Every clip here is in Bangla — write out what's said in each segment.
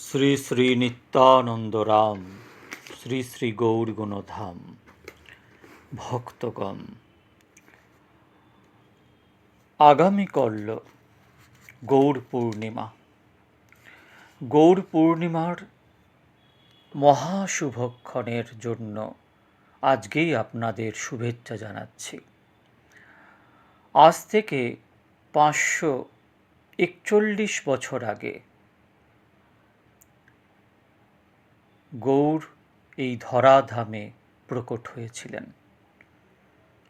শ্রী শ্রী নিত্যানন্দ রাম, শ্রী শ্রী গৌর গুণধাম, ভক্তগণ। আগামীকাল গৌর পূর্ণিমা। গৌর পূর্ণিমার মহাশুভক্ষণের জন্য আজকেই আপনাদের শুভেচ্ছা জানাচ্ছি। আজ থেকে 541 বছর আগে গৌর এই ধরাধামে প্রকট হয়েছিলেন।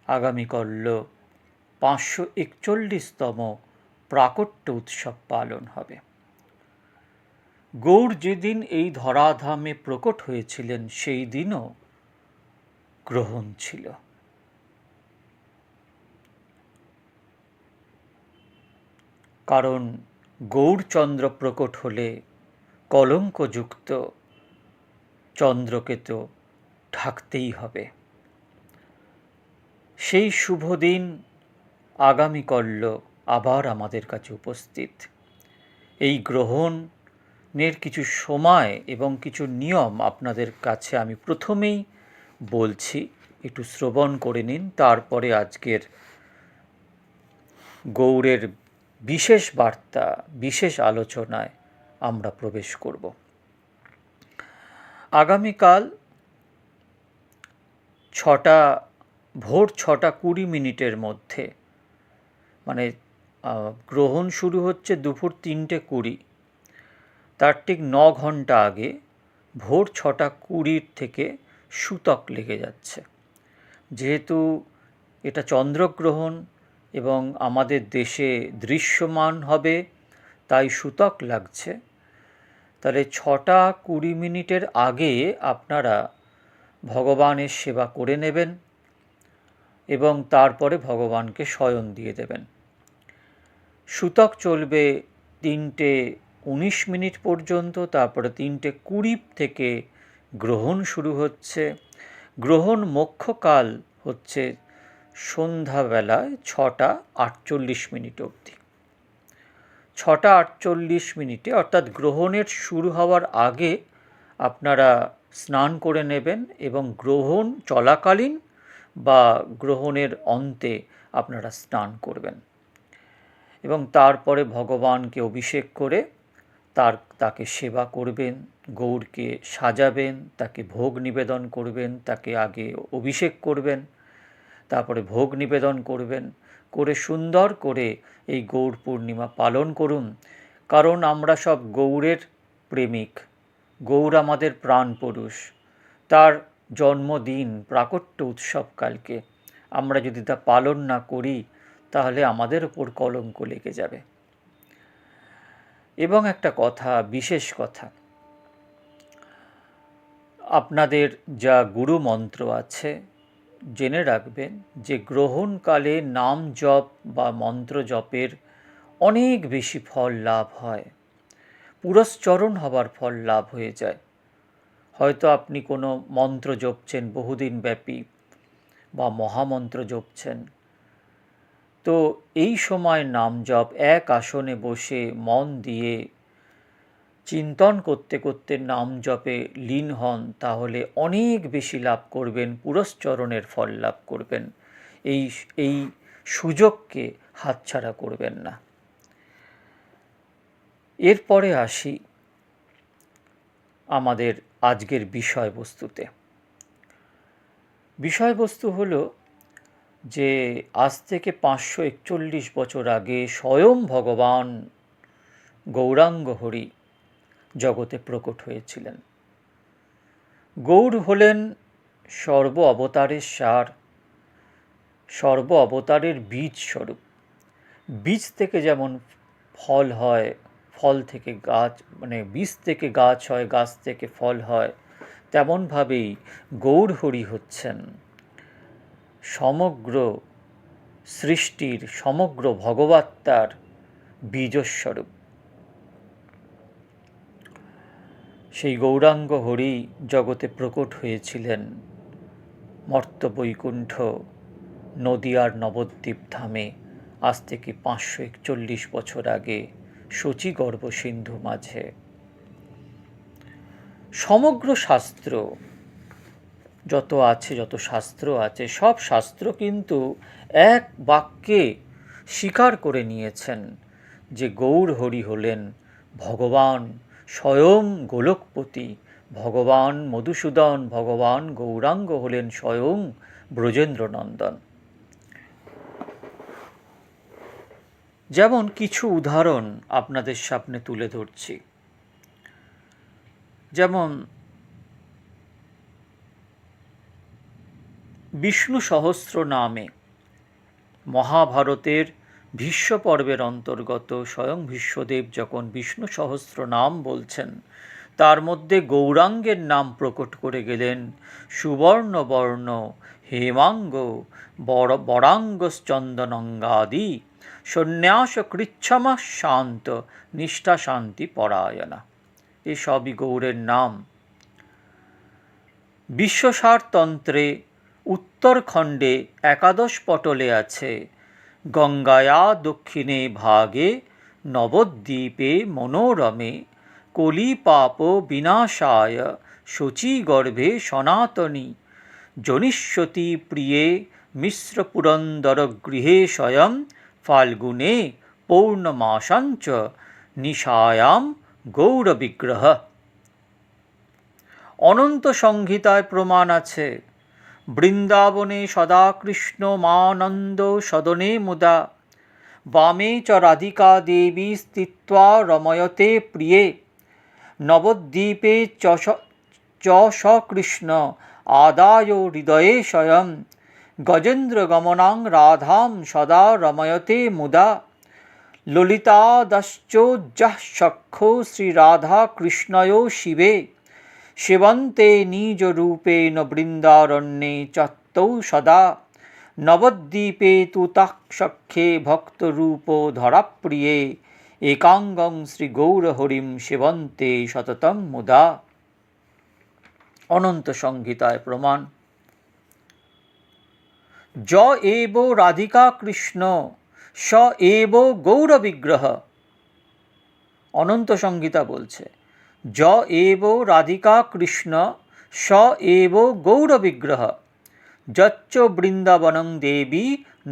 আগামীকাল 541তম প্রাকট্য উৎসব পালন হবে। গৌর যেদিন এই ধরাধামে প্রকট হয়েছিলেন সেই দিনও গ্রহণ ছিল। কারণ গৌরচন্দ্র প্রকট হলে কলঙ্কযুক্ত চন্দ্রকে তো ঢাকতেই হবে। সেই শুভ দিন আগামীকাল আবার আমাদের কাছে উপস্থিত। এই গ্রহণের কিছু সময় এবং কিছু নিয়ম আপনাদের কাছে আমি প্রথমেই বলছি, একটু শ্রবণ করে নিন। তারপরে আজকের গৌড়ের বিশেষ বার্তা, বিশেষ আলোচনায় আমরা প্রবেশ করব। আগামীকাল ভোর 6:20 মধ্যে, মানে গ্রহণ শুরু হচ্ছে দুপুর 3:20, তার ঠিক 9 ঘন্টা আগে ভোর 6:20 থেকে সূতক লেগে যাচ্ছে। যেহেতু এটা চন্দ্রগ্রহণ এবং আমাদের দেশে দৃশ্যমান হবে, তাই সূতক লাগছে। তাহলে 6:20 আগে আপনারা ভগবানের সেবা করে নেবেন এবং তারপরে ভগবানকে শয়ন দিয়ে দেবেন। সূতক চলবে 3:19 পর্যন্ত, তারপরে 3:20 থেকে গ্রহণ শুরু হচ্ছে। গ্রহণ মোক্ষকাল হচ্ছে সন্ধ্যাবেলায় 6:48 অবধি। 6:48 অর্থাৎ গ্রহণের শুরু হওয়ার আগে আপনারা স্নান করে নেবেন এবং গ্রহণ চলাকালীন বা গ্রহণের অন্তে আপনারা স্নান করবেন এবং তারপরে ভগবানকে অভিষেক করে তাকে সেবা করবেন, গৌরকে সাজাবেন, তাকে ভোগ নিবেদন করবেন, তাকে আগে অভিষেক করবেন, তারপরে ভোগ নিবেদন করবেন, করে সুন্দর করে এই গৌর পূর্ণিমা পালন করুন। কারণ আমরা সব গৌরের প্রেমিক, গৌর আমাদের প্রাণ পুরুষ। তার জন্মদিন, প্রাকট্য উৎসবকালকে আমরা যদি তা পালন না করি তাহলে আমাদের ওপর কলঙ্ক লেগে যাবে। এবং একটা কথা, বিশেষ কথা, আপনাদের যা গুরু মন্ত্র আছে জেনে রাখবেন যে গ্রহণকালে নাম জপ বা মন্ত্র জপের অনেক বেশি ফল লাভ হয়, পুরশ্চরণ হবার ফল লাভ হয়ে যায়। হয়তো আপনি কোনো মন্ত্র জপছেন বহুদিন ব্যাপী বা মহামন্ত্র জপছেন, তো এই সময় নাম জপ, এক আসনে বসে মন দিয়ে চিন্তন করতে করতে নাম জপে লীন হন, তাহলে অনেক বেশি লাভ করবেন, পুরশ্চরণের ফল লাভ করবেন। এই সুযোগকে হাতছাড়া করবেন না। এরপরে আসি আমাদের আজকের বিষয়বস্তুতে। বিষয়বস্তু হলো যে আজ থেকে 541 বছর আগে স্বয়ং ভগবান গৌরাঙ্গ হরি জগতে প্রকট হয়েছিলেন। গৌর হলেন সর্ব অবতারের সার, সর্ব অবতারের বীজ স্বরূপ। বীজ থেকে যেমন ফল হয়, ফল থেকে গাছ, মানে বীজ থেকে গাছ হয়, গাছ থেকে ফল হয়, তেমনভাবেই গৌর হরি হচ্ছেন সমগ্র সৃষ্টির, সমগ্র ভগবাত্মার বীজস্বরূপ। সেই গৌরাঙ্গ হরি জগতে প্রকট হয়েছিলেন মর্ত্য বৈকুণ্ঠ নদিয়ার নবদ্বীপ ধামে আজ থেকে 541 বছর আগে শচীগর্ভ সিন্ধু মাঝে। সমগ্র শাস্ত্র যত আছে, যত শাস্ত্র আছে, সব শাস্ত্র কিন্তু এক বাক্যে স্বীকার করে নিয়েছেন যে গৌর হরি হলেন ভগবান স্বয়ং গোলকপতি, ভগবান মধুসূদন, ভগবান গৌরাঙ্গ হলেন স্বয়ং ব্রজেন্দ্রনন্দন। যেমন কিছু উদাহরণ আপনাদের সামনে তুলে ধরছি। যেমন বিষ্ণু সহস্র নামে মহাভারতের ভীষ্ম পর্বের অন্তর্গত স্বয়ং ভীষ্মদেব যখন বিষ্ণু সহস্র নাম বলছেন, তার মধ্যে গৌরাঙ্গের নাম প্রকট করে গেলেন সুবর্ণবর্ণ হেমাঙ্গ বরাঙ্গশ্চন্দনঙ্গাদি সন্ন্যাস কৃচ্ছমা শান্ত নিষ্ঠা শান্তি পরায়ণা। এসবই গৌরের নাম। বিশ্বসারতন্ত্রে উত্তরখণ্ডে একাদশ পটলে আছে গঙ্গায়া দক্ষিণে ভাগে নবদ্বীপে মনোরমে কলিপাপ বিনাশায় শচীগর্ভে সনাতনী জনিষ্যতি প্রিয়ে মিশ্রপুরন্দর গৃহে স্বয়ং ফাল্গুনে পৌর্ণমাসাঞ্চ নিশায়াম গৌরবিগ্রহ। অনন্ত সংহিতায় প্রমাণ আছে বৃন্দাবনে সদা কৃষ্ণ মানন্দ সদনে মুদা বামে চ রাধিকা দেবী স্থিত্বা রময়তে প্রিয়ে নবদ্বীপে চ কৃষ্ণ আদায় হৃদয়ে স্বয়ং গজেন্দ্রগমনাং রাধাম সদা রময়তে মুদা ললিতাদশ্চোজ্জঃ সখ্যো শ্রীরাধা কৃষ্ণয়ো শিবে সেবন্তে নিজ রূপেণ বৃন্দারণ্যে চত্তৌ সদা নবদ্বীপে তু তাঃ সখ্যে ভক্তরূপ ধরাপ্রিয়ে একাঙ্গং শ্রীগৌরহরিম সেবন্তে সততং মুদা। অনন্ত সংহিতায় প্রমাণ। য এব রাধিকা কৃষ্ণ স এব গৌরবিগ্রহ। অনন্ত সংহিতা বলছে য এব রাধিকা কৃষ্ণ স এব গৌরবিগ্রহ যচ্চ বৃন্দাবনং দেবী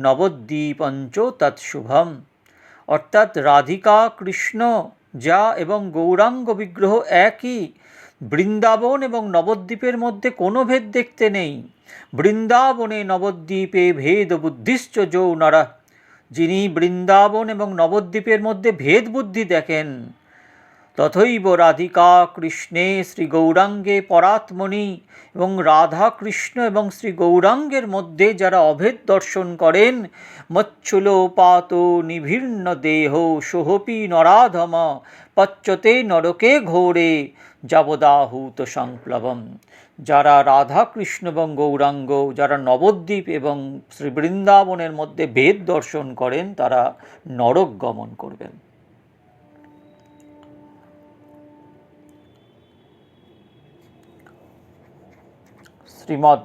নবদ্বীপঞ্চ তৎশুভম। অর্থাৎ রাধিকা কৃষ্ণ যা এবং গৌরাঙ্গ বিগ্রহ একই। বৃন্দাবন এবং নবদ্বীপের মধ্যে কোনো ভেদ দেখতে নেই। বৃন্দাবনে নবদ্বীপে ভেদ বুদ্ধিশ্চ যৌ নরঃ। যিনি বৃন্দাবন এবং নবদ্বীপের মধ্যে ভেদ বুদ্ধি দেখেন, তথৈব রাধিকা কৃষ্ণে শ্রী গৌরাঙ্গে পরাত্মনি। এবং রাধা কৃষ্ণ এবং শ্রী গৌরাঙ্গের মধ্যে যারা অভেদ দর্শন করেন, মচ্ছুলোপাত নিভীর্ণ দেহ সোহপি নরাধম পচ্যতে নরকে ঘোরে যাবদাহূত সংপ্লবম। যারা রাধা কৃষ্ণ এবং গৌরাঙ্গ, যারা নবদ্বীপ এবং শ্রী বৃন্দাবনের মধ্যে ভেদ দর্শন করেন, তারা নরক গমন করবেন। শ্রীমদ্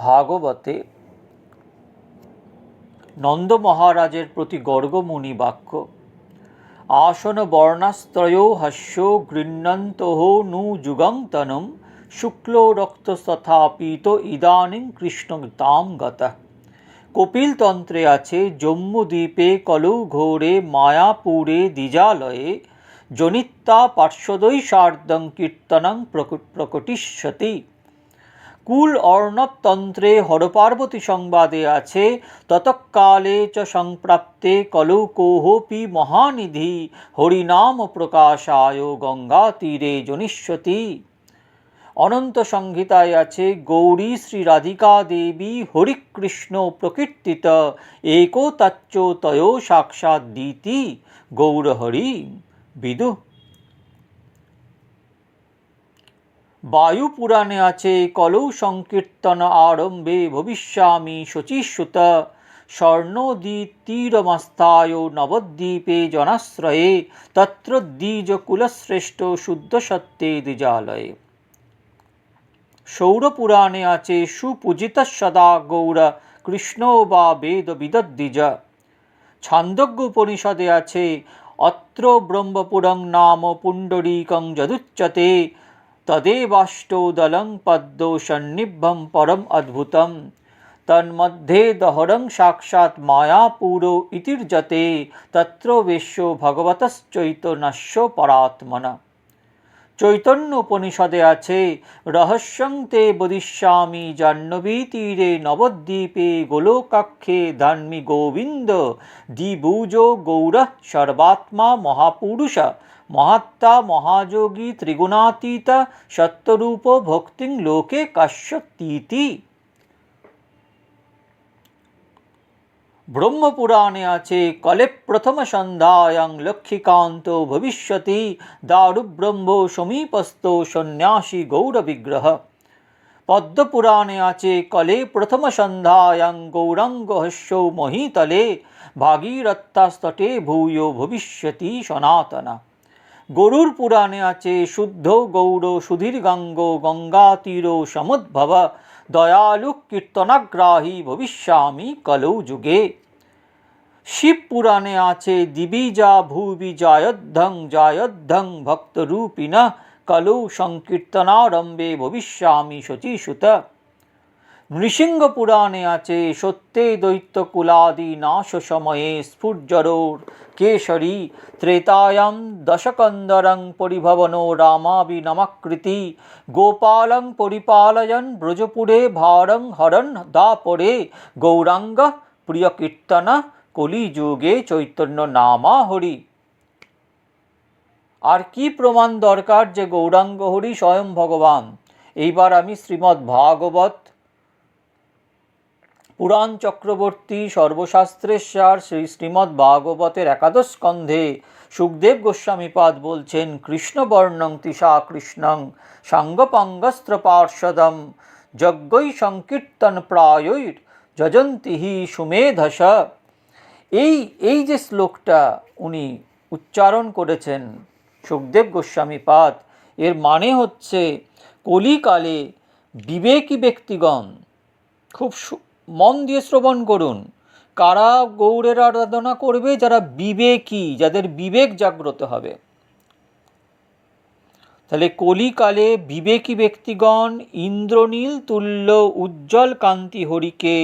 ভাগবতে নন্দ মহারাজের প্রতি গর্গমুনি বাক্য আসন বর্ণাস্ত্রয়ো হাস্য গৃহ্ণন্তঃ নু যুগং তনুম শুক্ল রক্তস্তথাপিত ইদানীং কৃষ্ণ তাম গতঃ। কপিলতন্ত্রে আছে জম্মুদ্বীপে কলৌ ঘোরে মায়াপুরে দ্বিজালয়ে জনিত্তা পার্শ্বদৈ সার্ধং কীর্তনং প্রকটিষ্যতি। কুল অর্ণবতন্ত্রে হরপার্বতী সংবাদে আছে ততকালে চ সংপ্রাপ্তে কলৌ কোহপি মহানিধি হরিনাম প্রকাশায় গঙ্গা তীরে জনিষ্যতি। অনন্ত সংহিতায় আছে গৌরী শ্রী রাধিকা দেবী হরিকৃষ্ণ প্রকীর্তিত একো তচ্চ তয়ো সাক্ষাৎ দিতি গৌরহরি বিদু। বায়ু পুরাণে আছে কলৌ সংকীর্তন আরম্ভে ভবিষ্যামি শচীসুত স্বর্ণোদিতীরমস্থায় নবদ্বীপে জনাশ্রয়ে তত্র দ্বিজ কুলশ্রেষ্ঠ শুদ্ধ সত্যে দ্বিজালয়ে। সৌরপুরাণে আছে সুপূজিত সদা গৌর কৃষ্ণ বা বেদ বিদদ্বিজ। ছান্দোগ্য উপনিষদে আছে অত্র ব্রহ্মপুরং নাম পুণ্ডরীকং যদুচ্যতে তদেবাষ্টদলং পদ্মো সন্নিভ্যম পরম অদ্ভুতম তন্মধ্যে দহরং সাক্ষাৎ মায়াপুরো ইতির্যতে তত্র বেশ্য ভগবতশ্চৈতন্যস্য পরাত্মনা। চৈতন্য উপনিষদে আছে, রহস্যং তে বদিষ্যামি জাহ্নবী তীরে নবদ্বীপে গোলোকাক্ষে ধান্মি গোবিন্দ দ্বিভুজ গৌর সর্বাত্মা মহাপুরুষ মহাত্মা মহাযোগী ত্রিগুণাতীত সত্যরূপ ভক্তিং লোকে কাশ্যতীতি। ব্রহ্মপুরাণে আছে, কলে প্রথম সন্ধ্যায়াং লক্ষ্মীকান্ত ভবিষ্যতি দারুব্রহ্ম সমীপস্থ সন্ন্যাসী গৌর বিগ্রহ। পদ্মপুরাণে আছে, কলে প্রথম সন্ধ্যায়াং গৌরাঙ্গ হস্যৌ মহীতলে ভাগীরথ্যাস্তটে ভূয়ো ভবিষ্যতি সনাতনা। গরুর পুরাণে আছে, শুদ্ধ গৌর সুধীর্গাঙ্গ গঙ্গাতীর সমুদ্ভব দয়ালু কীর্তনাগ্রাহী ভবিষ্যামি কলৌ যুগে। শিব পুরাণে আছে, দিবিজা ভুবি জায়দ্ধং ভক্তরূপিণঃ কলৌ সংকীর্তনারম্ভে ভবিষ্যামি শচীসুত। নৃসিংহ পুরাণে আছে, সত্যে দৈত্যকুলাদি নাশ সময়ে স্ফুর্জরোর কেশরী ত্রেতায়াম দশকন্দরং পরিভবনো রামাবিনমাকৃতি গোপালং পরিপালয়ন ব্রজপুরে ভারং হরণ দাপরে গৌরাঙ্গ প্রিয়কীর্তন কলিযুগে চৈতন্য নামা হরি। আর কি প্রমাণ দরকার যে গৌরাঙ্গ হরি স্বয়ং ভগবান? এইবার আমি শ্রীমদ্ ভাগবত পুরাণ চক্রবর্তী সর্বশাস্ত্রেশ্বর শ্রীমদ্ ভাগবতের একাদশ স্কন্ধে সুখদেব গোস্বামীপাদ বলছেন, কৃষ্ণবর্ণং তৃষা কৃষ্ণং সাঙ্গপাঙ্গস্ত্র পার্ষদম যজ্ঞৈ সংকীর্তন প্রায়ৈর যজন্তি হি সুমেধস। এই যে শ্লোকটা উনি উচ্চারণ করেছেন সুখদেব গোস্বামীপাদ, এর মানে হচ্ছে কলিকালে বিবেকী ব্যক্তিগণ, খুব মন দিয়ে শ্রবণ করুন, কারা গৌরের আরাধনা করবে? যারা বিবেকী, যাদের বিবেক জাগ্রত হবে। তাহলে কলিকালে বিবেকী ব্যক্তিগণ ইন্দ্রনীল তুল্য উজ্জ্বল কান্তি হরিকে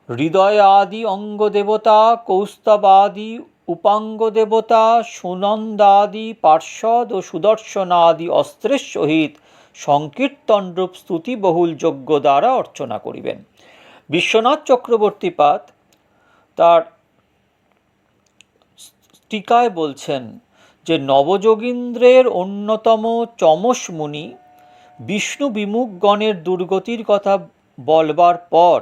হৃদয় আদি অঙ্গ দেবতা, কৌস্তবাদি উপাঙ্গ দেবতা, সুনন্দাদি পার্ষদ ও সুদর্শনাদি অস্ত্রের সহিত সংকীর্তনরূপ স্তুতি বহুল যজ্ঞ দ্বারা অর্চনা করিবেন। বিশ্বনাথ চক্রবর্তীপাদ তার টিকায় বলছেন যে নবযোগীন্দ্রের অন্যতম চমস মুনি বিষ্ণু বিমুখগণের দুর্গতির কথা বলবার পর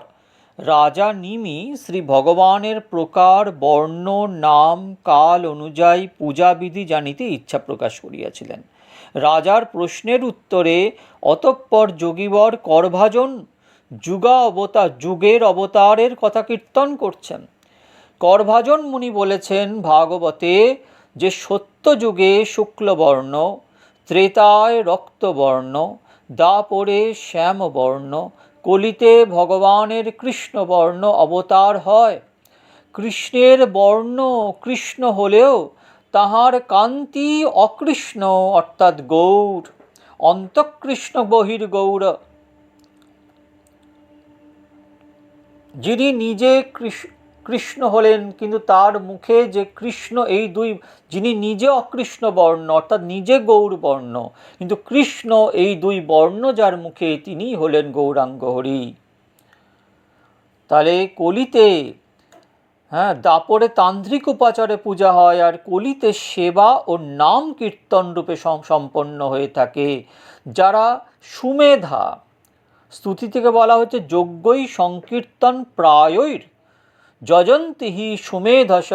রাজা নিমি শ্রী ভগবানের প্রকার বর্ণ নাম কাল অনুযায়ী পূজাবিধি জানিতে ইচ্ছা প্রকাশ করিয়াছিলেন। রাজার প্রশ্নের উত্তরে অতঃপর যোগীবর করভাজন যুগের অবতারের কথা কীর্তন করছেন। করভাজন মুনি বলেছেন ভাগবতে যে সত্যযুগে শুক্লবর্ণ, ত্রেতায় রক্তবর্ণ, দাপরে শ্যামবর্ণ, কলিতে ভগবানের কৃষ্ণবর্ণ অবতার হয়। কৃষ্ণের বর্ণ কৃষ্ণ হলেও তাহার কান্তি অকৃষ্ণ অর্থাৎ গৌর, অন্তঃকৃষ্ণ বহির্গৌর। যিনি নিজে কৃষ্ণ হলেন কিন্তু তার মুখে যে কৃষ্ণ, এই দুই, যিনি নিজে অকৃষ্ণ বর্ণ অর্থাৎ নিজে গৌর বর্ণ, কিন্তু কৃষ্ণ এই দুই বর্ণ যার মুখে, তিনি হলেন গৌরাঙ্গ হরি। তাহলে কলিতে দাপরে তান্ত্রিক উপাচারে পূজা হয়, আর কলিতে সেবা ও নাম কীর্তন রূপে সম্পন্ন হয়ে থাকে। যারা সুমেধা, স্তুতি থেকে বলা হচ্ছে যজ্ঞই সংকীর্তন প্রায়ৈর যজন্তি হি সুমেধস,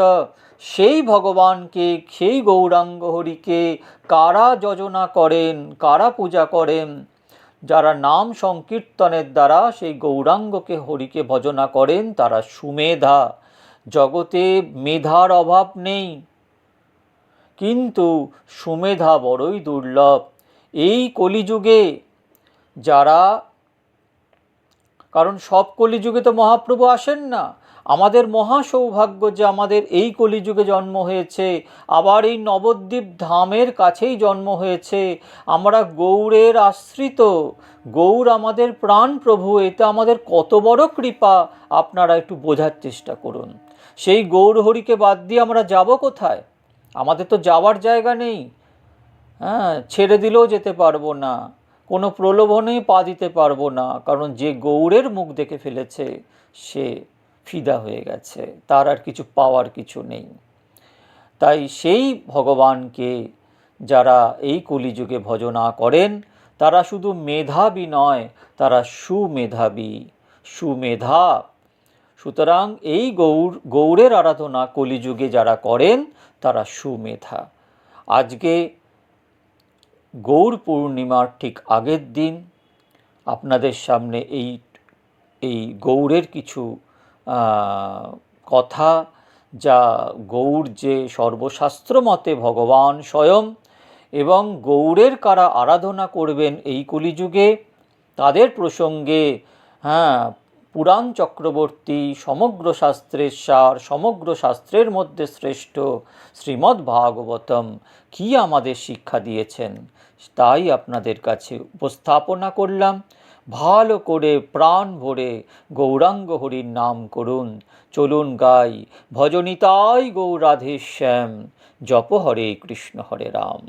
সেই ভগবানকে, সেই গৌরাঙ্গ হরিকে কারা যোজনা করেন, কারা পূজা করেন? যারা নাম সংকীর্তনের দ্বারা সেই গৌরাঙ্গকে হরিকে ভজনা করেন তারা সুমেধা। জগতে মেধার অভাব নেই, কিন্তু সুমেধা বড়ই দুর্লভ। এই কলিযুগে যারা, কারণ সব কলিযুগে তো মহাপ্রভু আসেন না, আমাদের মহা সৌভাগ্য যে আমাদের এই কলিযুগে জন্ম হয়েছে, আবার এই নবদ্বীপ ধামের কাছেই জন্ম হয়েছে। আমরা গৌড়ের আশ্রিত, গৌড় আমাদের প্রাণ প্রভু। এটা আমাদের কত বড় কৃপা, আপনারা একটু বোঝার চেষ্টা করুন। সেই গৌর হরিকে বাদ দিয়ে আমরা যাব কোথায়? আমাদের তো যাওয়ার জায়গা নেই। হ্যাঁ, ছেড়ে দিলেও যেতে পারবো না, কোনো প্রলোভনেই পা দিতে পারবো না, কারণ যে গৌড়ের মুখ দেখে ফেলেছে সে ফিদা হয়ে গেছে, তার আর কিছু পাওয়ার কিছু নেই। তাই সেই ভগবানকে যারা এই কলিযুগে ভজনা করেন তারা শুধু মেধাবী নয়, তারা সুমেধাবী, সুমেধা। সুতরাং এই গৌড়ের আরাধনা কলিযুগে যারা করেন তারা সুমেধা। আজকে গৌর পূর্ণিমার ঠিক আগের দিন আপনাদের সামনে এই গৌড়ের কিছু কথা, যা গৌড় যে সর্বশাস্ত্র মতে ভগবান স্বয়ং, এবং গৌড়ের কারা আরাধনা করবেন এই কলিযুগে তাদের প্রসঙ্গে, হ্যাঁ, পুরাণ চক্রবর্তী সমগ্র শাস্ত্রের সার, সমগ্র শাস্ত্রের মধ্যে শ্রেষ্ঠ শ্রীমদ্ ভাগবতম কি আমাদের শিক্ষা দিয়েছেন তাই আপনাদের কাছে উপস্থাপনা করলাম। ভালো করে প্রাণ ভরে গৌরাঙ্গ হরির নাম করুন। চলুন গাই ভজনিতাই গৌরাধেশ্যাম, জপ হরে কৃষ্ণ হরে রাম।